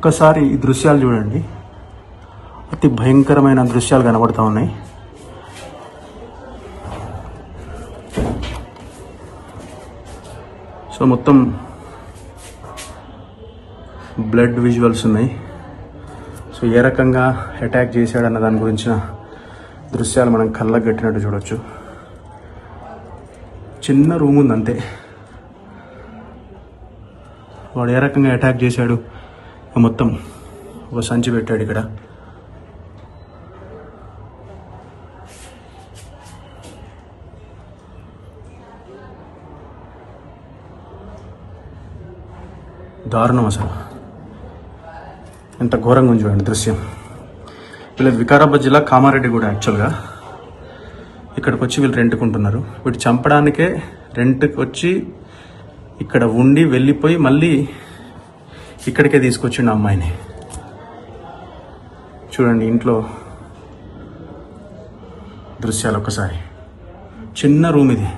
ఒక్కసారి ఈ దృశ్యాలు చూడండి, అతి భయంకరమైన దృశ్యాలు కనబడుతూ ఉన్నాయి. సో మొత్తం బ్లడ్ విజువల్స్ ఉన్నాయి. సో ఏ రకంగా అటాక్ చేశాడన్న దాని గురించిన దృశ్యాలు మనం కళ్ళకు కట్టినట్టు చూడొచ్చు. చిన్న రూమ్ ఉంది అంతే. వాడు ఏ రకంగా అటాక్ చేశాడు, మొత్తం ఒక సంచి పెట్టాడు ఇక్కడ. దారుణం అసలు, ఎంత ఘోరంగా ఉంది చూడండి దృశ్యం. వీళ్ళది వికారాబాద్ జిల్లా కామారెడ్డి కూడా. యాక్చువల్గా ఇక్కడికి వచ్చి వీళ్ళు రెంట్కుంటున్నారు. వీడు చంపడానికే రెంట్కి వచ్చి ఇక్కడ ఉండి వెళ్ళిపోయి మళ్ళీ ఇక్కడికే తీసుకొచ్చిండు అమ్మాయిని. చూడండి ఇంట్లో దృశ్యాలు ఒక్కసారి. చిన్న రూమ్ ఇది.